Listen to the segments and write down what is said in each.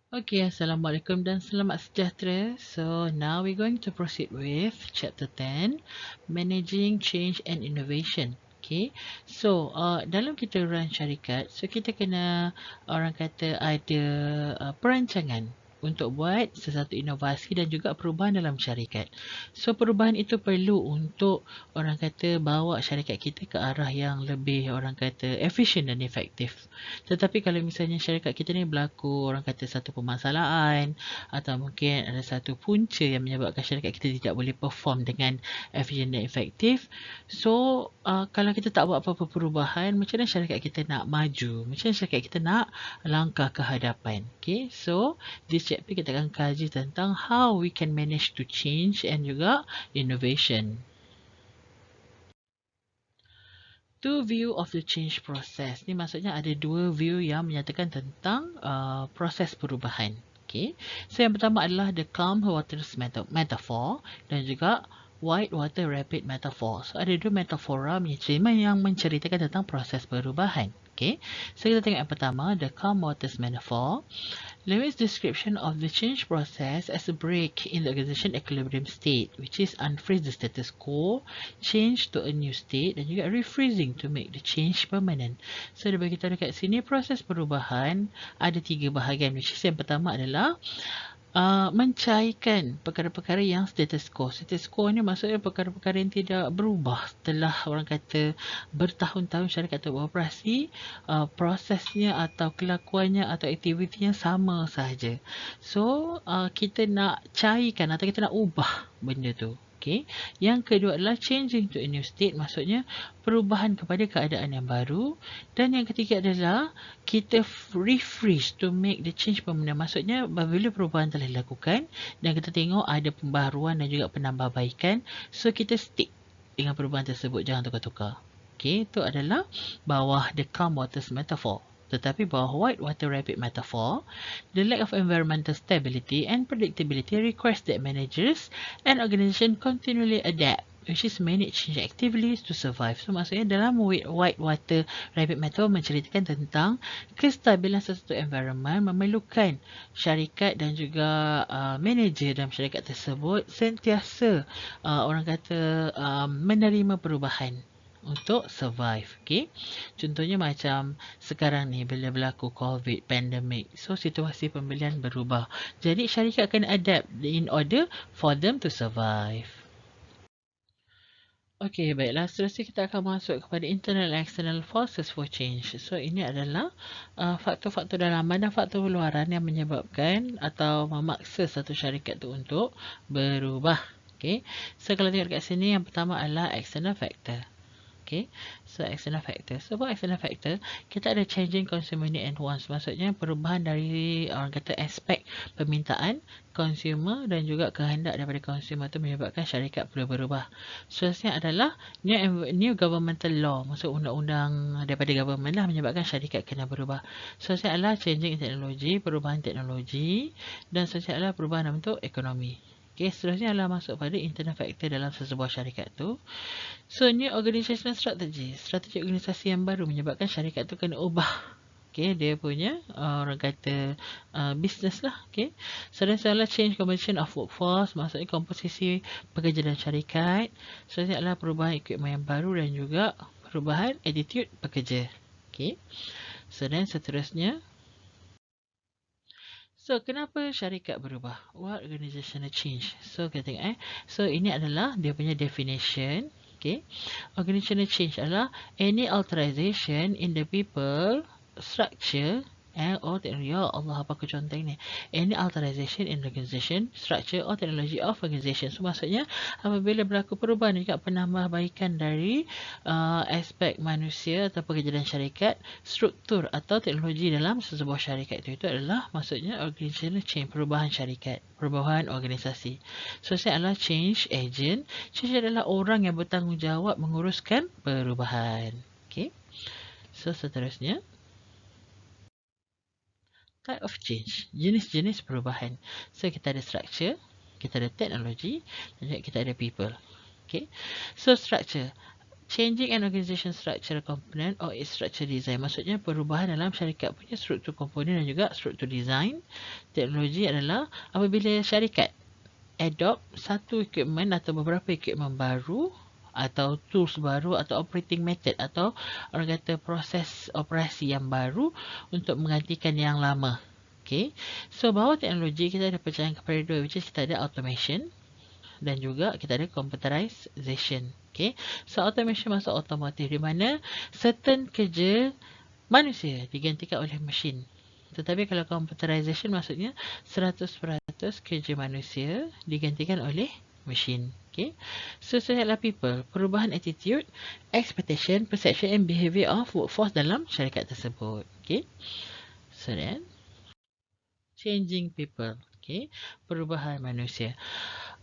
Okay, Assalamualaikum dan selamat sejahtera. So, now we're going to proceed with chapter 10, Managing Change and Innovation. Okay, so dalam kita run syarikat, so kita kena orang kata ada perancangan untuk buat sesuatu inovasi dan juga perubahan dalam syarikat. So perubahan itu perlu untuk orang kata bawa syarikat kita ke arah yang lebih orang kata efisien dan efektif. Tetapi kalau misalnya syarikat kita ni berlaku orang kata satu permasalahan atau mungkin ada satu punca yang menyebabkan syarikat kita tidak boleh perform dengan efisien dan efektif. So kalau kita tak buat apa-apa perubahan, macam mana syarikat kita nak maju? Macam mana syarikat kita nak langkah ke hadapan? Okay, so this chapter kita akan kaji tentang how we can manage to change and juga innovation. Two view of the change process. Ni maksudnya ada dua view yang menyatakan tentang proses perubahan. Okay. So yang pertama adalah the calm waters metaphor dan juga white water rapid metaphor. So ada dua metafora yang menceritakan tentang proses perubahan. Okay. So kita tengok yang pertama, the calm waters metaphor. Lewis' description of the change process as a break in the organization equilibrium state, which is unfreeze the status quo, change to a new state, dan juga refreezing to make the change permanent. So, dia beritahu dekat sini proses perubahan ada tiga bahagian, which is yang pertama adalah mencairkan perkara-perkara yang status quo. Status quo ni maksudnya perkara-perkara yang tidak berubah setelah orang kata bertahun-tahun syarikat itu beroperasi, prosesnya atau kelakuannya atau aktivitinya sama sahaja. So, kita nak cairkan atau kita nak ubah benda tu. Okay. Yang kedua adalah changing to a new state, maksudnya perubahan kepada keadaan yang baru. Dan yang ketiga adalah kita refreeze to make the change permanent. Maksudnya apabila perubahan telah dilakukan dan kita tengok ada pembaharuan dan juga penambahbaikan, so kita stick dengan perubahan tersebut, jangan tukar-tukar. Okay, itu adalah bawah the calm waters metaphor. Tetapi bawah white water rapid metaphor, the lack of environmental stability and predictability requires that managers and organization continually adapt, which is manage change actively to survive. So maksudnya dalam white water rapid metaphor menceritakan tentang kestabilan sesuatu environment memerlukan syarikat dan juga manager dalam syarikat tersebut sentiasa orang kata menerima perubahan untuk survive. Okay. Contohnya macam sekarang ni bila berlaku COVID, pandemic. So situasi pembelian berubah. Jadi syarikat akan adapt in order for them to survive. Okey, baiklah. Seterusnya kita akan masuk kepada internal and external forces for change. So ini adalah faktor-faktor dalaman dan faktor luaran yang menyebabkan atau memaksa satu syarikat tu untuk berubah. Okay. So kalau tengok dekat sini, yang pertama adalah external factor. Okay, so external factor. So what external factor? Kita ada changing consumer need and wants. Maksudnya perubahan dari orang kata aspek permintaan consumer dan juga kehendak daripada consumer tu menyebabkan syarikat perlu berubah. Seterusnya adalah new governmental law. Maksud undang-undang daripada government lah menyebabkan syarikat kena berubah. Seterusnya adalah changing teknologi, perubahan teknologi, dan seterusnya adalah perubahan dalam bentuk ekonomi. Okay, seterusnya adalah masuk pada internal factor dalam sesebuah syarikat tu. So, new organizational strategy. Strategi organisasi yang baru menyebabkan syarikat tu kena ubah. Okay, dia punya orang kata business lah. Okay. So, dan adalah change composition of workforce. Maksudnya komposisi pekerja dalam syarikat. So, ini adalah perubahan equipment yang baru dan juga perubahan attitude pekerja. Okay. So, dan seterusnya. So, kenapa syarikat berubah? What organizational change? So, kita tengok So, ini adalah dia punya definition. Okay. Organizational change adalah any alteration in the people, structure, or technology. Ya Allah, apa aku contoh ni? Any alteration in organization, structure, or technology of organization. So, maksudnya apabila berlaku perubahan juga penambahbaikan dari aspek manusia atau pekerja dan syarikat, struktur atau teknologi dalam sesebuah syarikat itu adalah maksudnya organizational change, perubahan syarikat, perubahan organisasi. So, saya adalah change agent. Change adalah orang yang bertanggungjawab menguruskan perubahan. Okay. So, seterusnya. Type of change. Jenis-jenis perubahan. So, kita ada structure, kita ada teknologi, dan juga kita ada people. Okay. So, structure. Changing an organization structure component or its structure design. Maksudnya perubahan dalam syarikat punya struktur komponen dan juga struktur design. Teknologi adalah apabila syarikat adopt satu equipment atau beberapa equipment baru atau tools baru atau operating method atau orang kata proses operasi yang baru untuk menggantikan yang lama. Okay. So, bawah teknologi kita ada pecahan kepada dua, which is kita ada automation dan juga kita ada computerization. Okay. So, automation masuk otomotif di mana certain kerja manusia digantikan oleh mesin. Tetapi kalau computerization maksudnya 100% kerja manusia digantikan oleh mesin. Okay. So, adalah people. Perubahan attitude, expectation, perception and behavior of workforce dalam syarikat tersebut. Okay. So then, changing people. Okay. Perubahan manusia.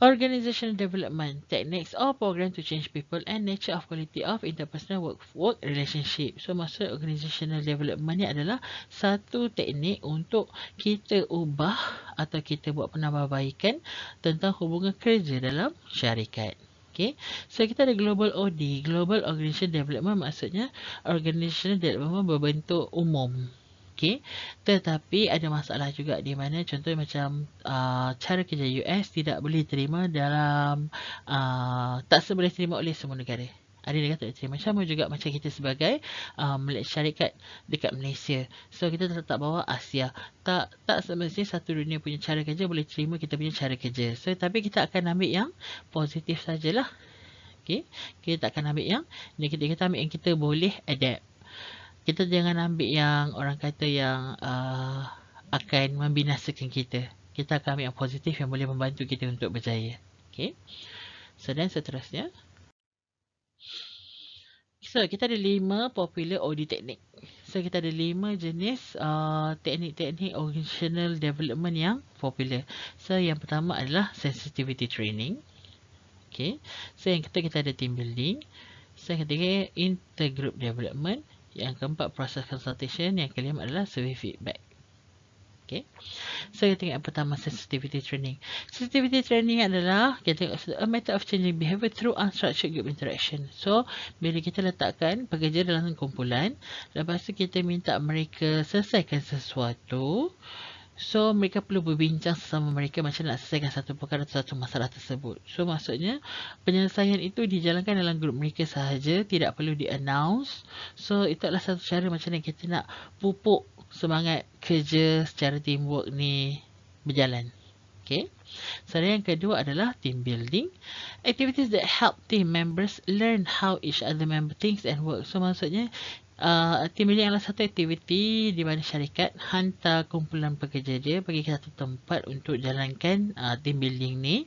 Organizational development techniques or program to change people and nature of quality of interpersonal work relationship. So, maksud organizational development ni adalah satu teknik untuk kita ubah atau kita buat penambahbaikan tentang hubungan kerja dalam syarikat. Okay. So, kita ada Global OD. Global Organization Development maksudnya Organizational Development berbentuk umum. Okay. Tetapi ada masalah juga di mana contohnya macam cara kerja US tidak boleh terima dalam tak boleh terima oleh semua negara. Ada negara tak boleh terima. Sama juga macam kita sebagai syarikat dekat Malaysia. So kita tetap bawa Asia. Tak semestinya satu dunia punya cara kerja boleh terima kita punya cara kerja. So tapi kita akan ambil yang positif sajalah. Okay. Kita tak akan ambil yang negatif. Kita ambil yang kita boleh adapt. Kita jangan ambil yang orang kata yang akan membinasakan kita. Kita akan ambil yang positif yang boleh membantu kita untuk berjaya. Okay. So, dan seterusnya. So, kita ada 5 popular OD teknik. So, kita ada 5 jenis teknik-teknik organizational development yang popular. So, yang pertama adalah sensitivity training. Okay. So, yang ketiga kita ada team building. So, yang ketiga intergroup development. Yang keempat, proses consultation. Yang kelima adalah survey feedback. Okay. So, kita tengok yang pertama, sensitivity training. Sensitivity training adalah, kita tengok, a method of changing behavior through unstructured group interaction. So, bila kita letakkan pekerja dalam kumpulan, lepas tu kita minta mereka selesaikan sesuatu. So, mereka perlu berbincang sesama mereka macam nak selesaikan satu perkara atau satu masalah tersebut. So, maksudnya penyelesaian itu dijalankan dalam grup mereka sahaja, tidak perlu di-announce. So, itu adalah satu cara macam mana kita nak pupuk semangat kerja secara teamwork ni berjalan. Okay. So, yang kedua adalah team building. Activities that help team members learn how each other member thinks and work. So, maksudnya team building adalah satu aktiviti di mana syarikat hantar kumpulan pekerja dia pergi ke satu tempat untuk jalankan team building ni.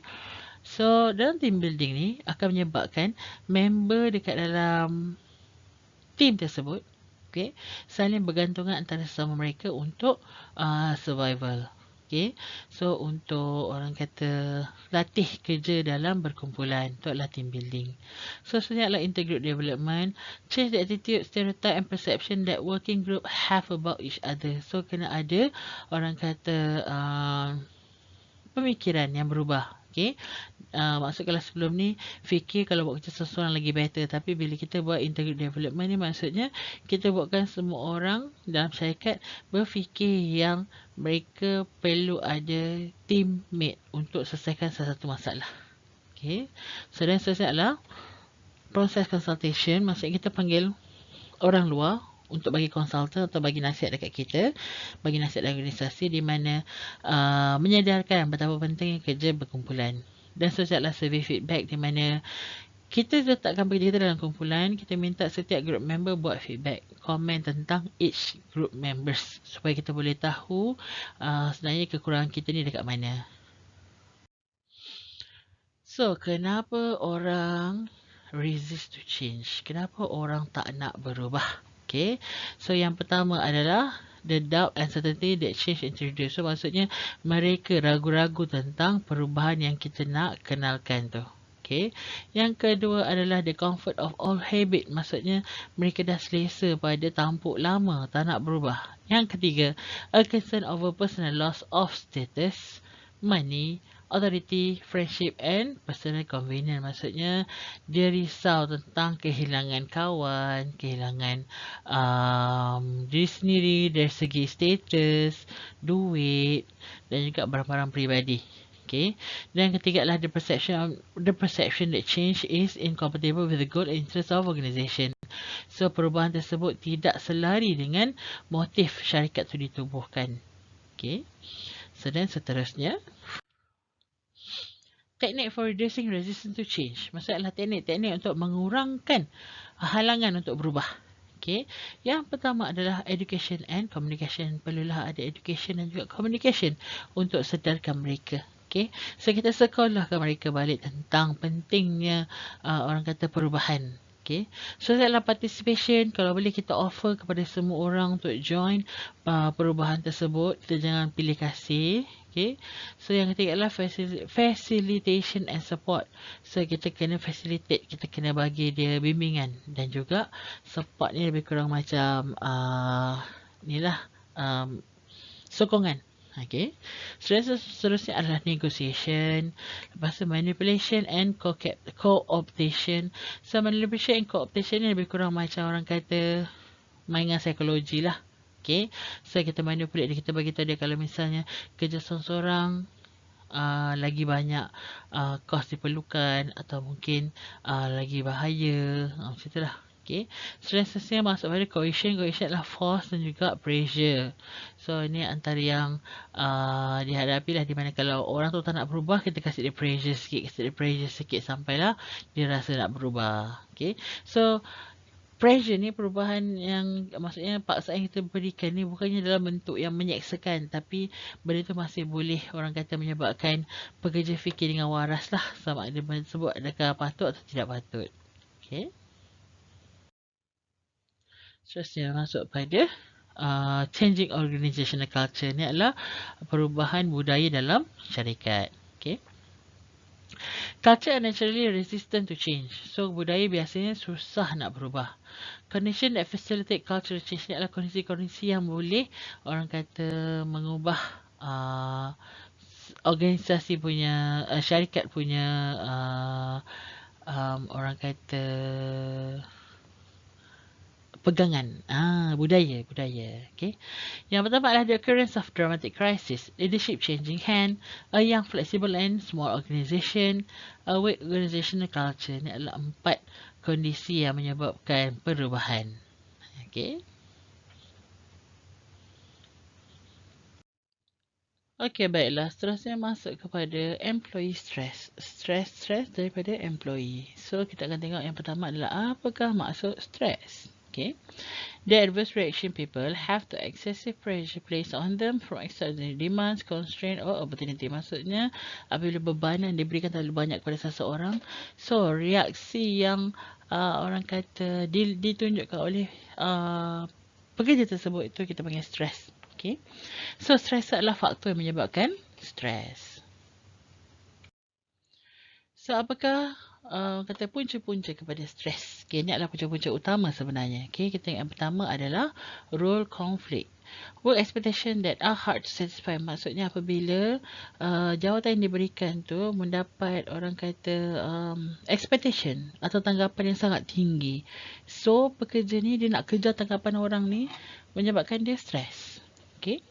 So, dalam team building ni akan menyebabkan member dekat dalam team tersebut, okay, saling bergantungan antara sesama mereka untuk survival. Okay. So, untuk orang kata latih kerja dalam berkumpulan. Itu adalah team building. So, sebenarnya adalah intergroup development. Change the attitude, stereotype and perception that working group have about each other. So, kena ada orang kata pemikiran yang berubah. Okay. Maksud kalau sebelum ni fikir kalau buat kerja seseorang lagi better, tapi bila kita buat intergroup development ni maksudnya kita buatkan semua orang dalam syarikat berfikir yang mereka perlu ada teammate untuk selesaikan satu masalah. Okay. So dan seterusnya adalah proses consultation. Maksudnya kita panggil orang luar untuk bagi konsultan atau bagi nasihat dekat kita, bagi nasihat organisasi di mana menyedarkan betapa pentingnya kerja berkumpulan. Dan seterusnya adalah survey feedback di mana kita letakkan pekerja kita dalam kumpulan, kita minta setiap group member buat feedback, komen tentang each group members supaya kita boleh tahu sebenarnya kekurangan kita ni dekat mana. So, kenapa orang resist to change? Kenapa orang tak nak berubah? Okay. So, yang pertama adalah the doubt and uncertainty that change introduce. So, maksudnya mereka ragu-ragu tentang perubahan yang kita nak kenalkan tu. Okay. Yang kedua adalah the comfort of old habit. Maksudnya mereka dah selesa pada tampuk lama, tak nak berubah. Yang ketiga, a concern over personal loss of status, money authority, friendship and personal convenience. Maksudnya dia risau tentang kehilangan kawan, kehilangan diri sendiri dari segi status, duit dan juga barang-barang peribadi. Okay. Dan ketiga adalah the perception that change is incompatible with the goal and interest of organisation. So perubahan tersebut tidak selari dengan motif syarikat itu ditubuhkan. Okay. So dan seterusnya, teknik for reducing resistance to change. Maksudnya teknik-teknik untuk mengurangkan halangan untuk berubah. Okay. Yang pertama adalah education and communication. Perlulah ada education dan juga communication untuk sedarkan mereka. Okay. So kita sekolahkan mereka balik tentang pentingnya orang kata perubahan. Okay. So dalam participation, kalau boleh kita offer kepada semua orang untuk join perubahan tersebut. Kita jangan pilih kasih. Okay. So yang ketiga adalah facilitation and support. So kita kena facilitate, kita kena bagi dia bimbingan dan juga support ni lebih kurang macam sokongan. Okay. Seterusnya adalah negotiation. Lepas tu manipulation and co-optation. So manipulation and co-optation ni lebih kurang macam orang kata mainan psikologi lah. Okay. So kita manipulate dia, kita bagi tahu dia kalau misalnya kerja seorang-seorang lagi banyak kos diperlukan atau mungkin lagi bahaya. Macam itulah. Okay. Seterusnya masuk pada coercion. Coercion adalah force dan juga pressure. So ini antara yang dihadapi lah, di mana kalau orang tu tak nak berubah, kita kasih dia pressure sikit sampailah dia rasa nak berubah. Okay. So pressure ni, perubahan yang maksudnya paksaan yang kita berikan ni bukannya dalam bentuk yang menyeksakan, tapi benda tu masih boleh orang kata menyebabkan pekerja fikir dengan waras lah sama ada benda tersebut adakah patut atau tidak patut. Okay. Seterusnya masuk pada changing organizational culture. Ni adalah perubahan budaya dalam syarikat. Okay. Culture are naturally resistant to change. So budaya biasanya susah nak berubah. Condition that facilitate cultural change ni adalah kondisi-kondisi yang boleh orang kata mengubah organisasi punya, syarikat punya orang kata pegangan. Budaya. Okay. Yang pertama adalah the occurrence of dramatic crisis, leadership changing hand, a young, flexible and small organisation, a weak organizational culture. Ini adalah 4 kondisi yang menyebabkan perubahan. Okay. Okay, baiklah. Seterusnya masuk kepada employee stress. Stress daripada employee. So, kita akan tengok yang pertama adalah apakah maksud stress. Okay. The adverse reaction people have to excessive pressure placed on them from extraordinary demands, constraint or opportunity. Maksudnya, apabila beban yang diberikan terlalu banyak kepada seseorang, so reaksi yang orang kata ditunjukkan oleh pekerja tersebut itu kita panggil stress. Okay. So, stress adalah faktor yang menyebabkan stress. So, apakah kata punca-punca kepada stres? Okay, ini adalah punca-punca utama sebenarnya. Okay, kita yang pertama adalah role conflict. Work expectation that are hard to satisfy. Maksudnya apabila jawatan yang diberikan tu mendapat orang kata expectation atau tanggapan yang sangat tinggi. So, pekerja ni dia nak kejar tanggapan orang ni menyebabkan dia stres. Okay.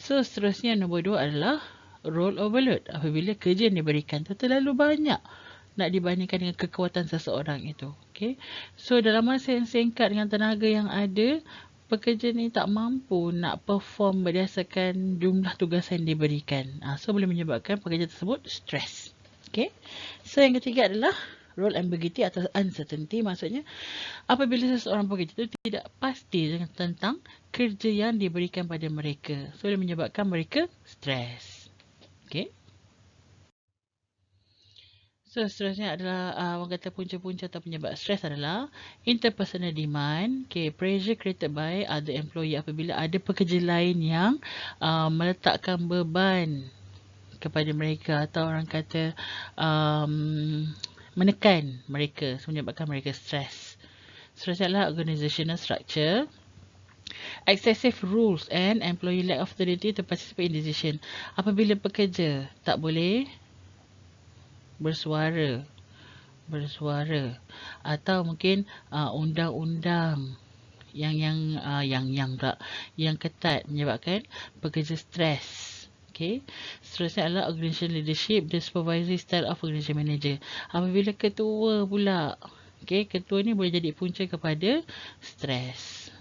So, seterusnya nombor 2 adalah role overload. Apabila kerja yang diberikan tu terlalu banyak nak dibandingkan dengan kekuatan seseorang itu. Okay. So, dalam masa yang singkat dengan tenaga yang ada, pekerja ni tak mampu nak perform berdasarkan jumlah tugasan yang diberikan. So, boleh menyebabkan pekerja tersebut stres. Okay. So, yang ketiga adalah role ambiguity atau uncertainty. Maksudnya, apabila seseorang pekerja itu tidak pasti tentang kerja yang diberikan pada mereka. So, boleh menyebabkan mereka stres. Okay. So, seterusnya adalah orang kata punca-punca atau penyebab stres adalah interpersonal demand. Okay, pressure created by other employee apabila ada pekerja lain yang meletakkan beban kepada mereka atau orang kata menekan mereka, menyebabkan mereka stres. Seterusnya adalah organizational structure. Excessive rules and employee lack of authority to participate in decision. Apabila pekerja tak boleh bersuara. Atau mungkin undang-undang yang ketat menyebabkan pekerja stres. Okay. Seterusnya adalah organization leadership, the supervisory style of organization manager. Apabila ketua pula, okay, ketua ni boleh jadi punca kepada stres.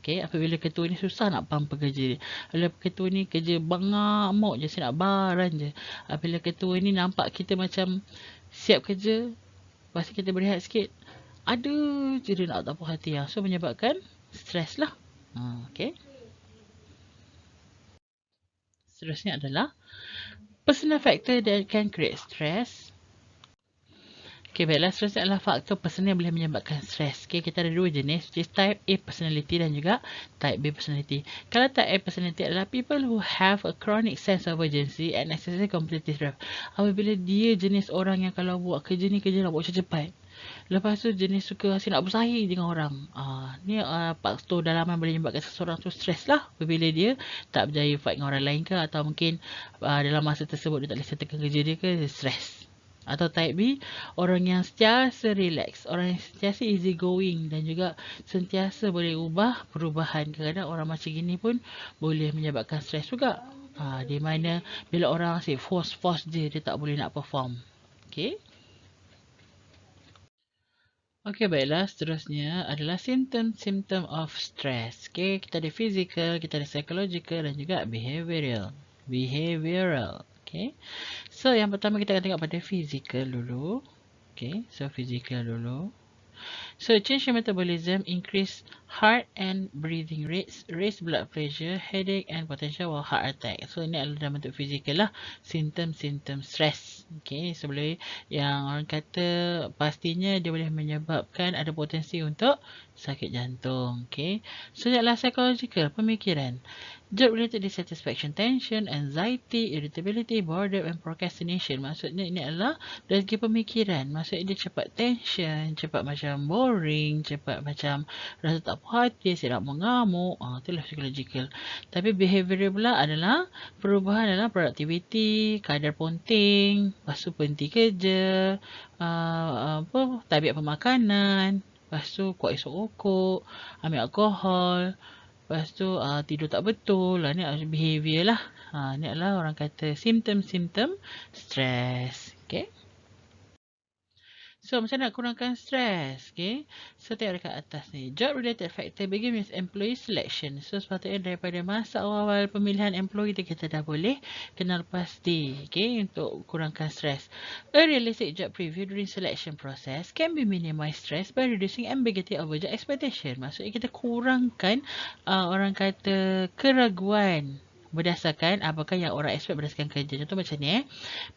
Okay, apabila ketua ni susah nak faham pekerja dia. Apabila ketua ni kerja bangamuk je, nak baran je. Apabila ketua ni nampak kita macam siap kerja, lepas kita berehat sikit, ada je dia nak tak puas hati. So menyebabkan stres lah. Okay. Seterusnya adalah personal factor that can create stress. Okay, baiklah. Seterusnya adalah faktor personal yang boleh menyebabkan stres. Okay, kita ada dua jenis, which is type A personality dan juga type B personality. Kalau type A personality adalah people who have a chronic sense of urgency and excessive competitive drive. Apabila dia jenis orang yang kalau buat kerja ni, kerja nak buat cepat. Lepas tu jenis suka asyik nak bersaing dengan orang. Ni faktor dalaman boleh menyebabkan seseorang tu stres lah. Apabila dia tak berjaya fight dengan orang lain ke, atau mungkin dalam masa tersebut dia tak boleh settlekan kerja dia ke, dia stres. Atau type B, orang yang sentiasa relax, orang yang sentiasa easy going dan juga sentiasa boleh ubah perubahan. Kadang-kadang orang macam gini pun boleh menyebabkan stres juga. Di mana bila orang asyik force dia tak boleh nak perform. Okay. Okey, baiklah. Seterusnya adalah symptom of stress. Okey, kita ada physical, kita ada psychological dan juga behavioral. Okey. So, yang pertama kita akan tengok pada physical dulu. Okey, so physical dulu. So, change in metabolism, increase heart and breathing rates, raise blood pressure, headache and potential heart attack. So, ini adalah dalam bentuk fizikal lah. Symptom stress. Okay, so boleh yang orang kata pastinya dia boleh menyebabkan ada potensi untuk sakit jantung. Okay, so ini adalah psychological, pemikiran. Job-related dissatisfaction, tension, anxiety, irritability, boredom and procrastination. Maksudnya ini adalah dari segi pemikiran. Maksudnya dia cepat tension, cepat macam boring, cepat macam rasa tak puas hati, asyik nak mengamuk. Itulah psychological. Tapi behavioral pula adalah perubahan dalam productivity, kadar ponting, lepas tu berhenti kerja, tabiat pemakanan, lepas tu kuat esok okok, ambil alkohol, lepas tu tidur tak betul. Ni adalah behavior lah. Ni adalah orang kata symptom stress. Okay. So, macam nak kurangkan stres, okay? So, tengok dekat atas ni. Job-related factor begin with employee selection. So, sepatutnya daripada masa awal pemilihan employee tu kita dah boleh kenal pasti, okay? Untuk kurangkan stres. A realistic job preview during selection process can be minimize stress by reducing ambiguity of job expectation. Maksudnya kita kurangkan orang kata keraguan berdasarkan apakah yang orang expect berdasarkan kerja. Contoh macam ni,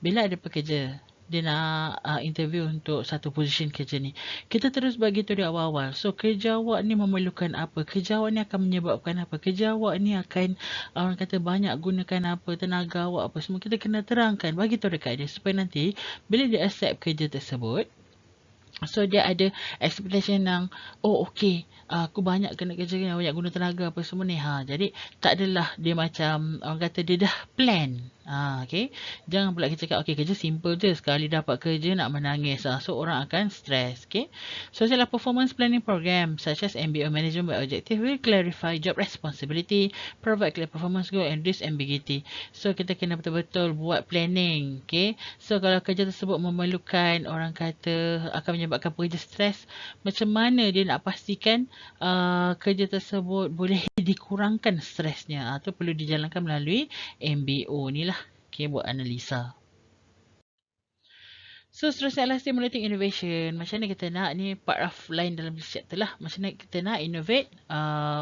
bila ada pekerja dia nak interview untuk satu position kerja ni, kita terus bagi tahu dia awal-awal. So, kerja awak ni memerlukan apa? Kerja awak ni akan menyebabkan apa? Kerja awak ni akan, orang kata banyak gunakan apa? Tenaga awak apa? Semua kita kena terangkan. Bagi tahu dekat dia supaya nanti, bila dia accept kerja tersebut, so dia ada expectation yang, oh okay, aku banyak kena kerja ni, banyak guna tenaga apa semua ni. Jadi, tak adalah dia macam, orang kata dia dah plan. Okay. Jangan pula kita cakap, okay, kerja simple je. Sekali dapat kerja nak menangis. So, orang akan stress. Okay. So, adalah performance planning program such as MBO management by objective will clarify job responsibility, provide clear performance goal and reduce ambiguity. So, kita kena betul-betul buat planning. Okay. So, kalau kerja tersebut memerlukan, orang kata akan menyebabkan pekerja stres, macam mana dia nak pastikan kerja tersebut boleh dikurangkan stresnya. Itu perlu dijalankan melalui MBO ni lah. Okay, buat analisa. So, seterusnya adalah stimulating innovation. Macam mana kita nak, ni part of line dalam chapter lah. Macam mana kita nak innovate,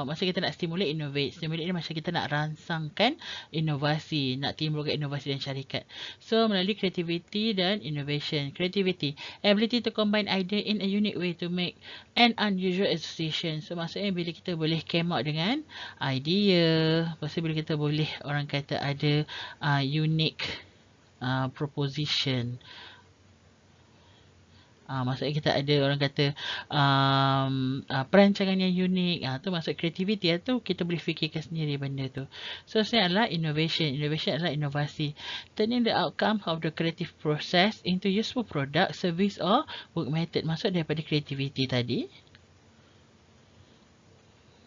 macam kita nak stimulate innovate. Stimulate ni macam kita nak rangsangkan inovasi, nak timbulkan inovasi dan syarikat. So, melalui creativity dan innovation. Creativity, ability to combine idea in a unique way to make an unusual association. So, maksudnya bila kita boleh came out dengan idea, lepas tu bila kita boleh, orang kata ada unique proposition, Maksudnya kita ada orang kata perancangan yang unik. Tu masuk creativity tu kita boleh fikirkan sendiri benda tu. So seterusnya adalah innovation. Innovation adalah inovasi. Turning the outcome of the creative process into useful product, service or work method. Masuk daripada creativity tadi.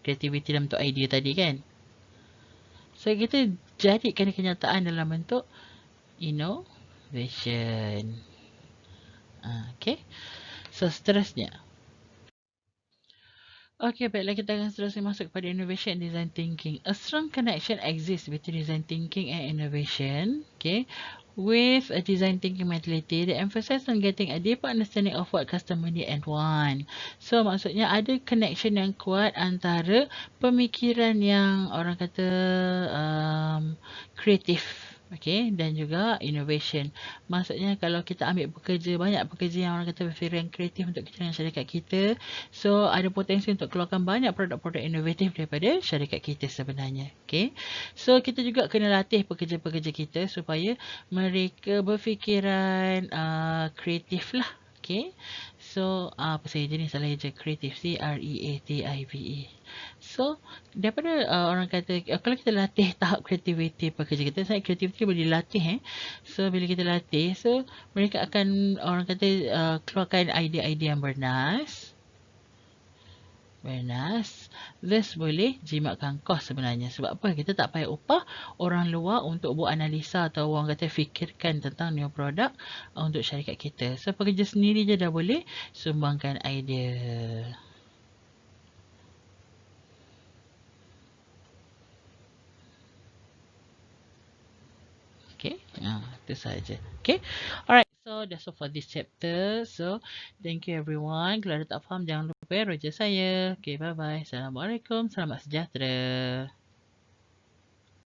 Creativity dalam bentuk idea tadi kan. So kita jadikan kenyataan dalam bentuk innovation. Okay. So seterusnya. Okay, baiklah kita akan seterusnya masuk kepada innovation and design thinking. A strong connection exists between design thinking and innovation. Okay. With a design thinking mentality, the emphasis on getting a deeper understanding of what customer need and want. So maksudnya ada connection yang kuat antara pemikiran yang orang kata kreatif. Okay, dan juga innovation. Maksudnya kalau kita ambil banyak pekerja yang orang kata berfikiran kreatif untuk kita dengan syarikat kita, so ada potensi untuk keluarkan banyak produk-produk inovatif daripada syarikat kita sebenarnya. Okay, so kita juga kena latih pekerja-pekerja kita supaya mereka berfikiran kreatif lah. Okay, so apa saya jenis salah je kreatif, CREATIVE. So daripada orang kata kalau kita latih tahap kreativiti pekerja kita, saya kreativiti boleh dilatih So bila kita latih, so mereka akan orang kata keluarkan idea-idea yang bernas. This boleh jimatkan kos sebenarnya. Sebab apa? Kita tak payah upah orang luar untuk buat analisa atau orang kata fikirkan tentang new produk untuk syarikat kita. So pekerja sendiri je dah boleh sumbangkan idea. Okay, itu saja. Okay, alright. So that's all for this chapter. So thank you everyone. Kalau ada tak faham jangan lupa roja saya. Okay, bye bye. Assalamualaikum. Selamat sejahtera.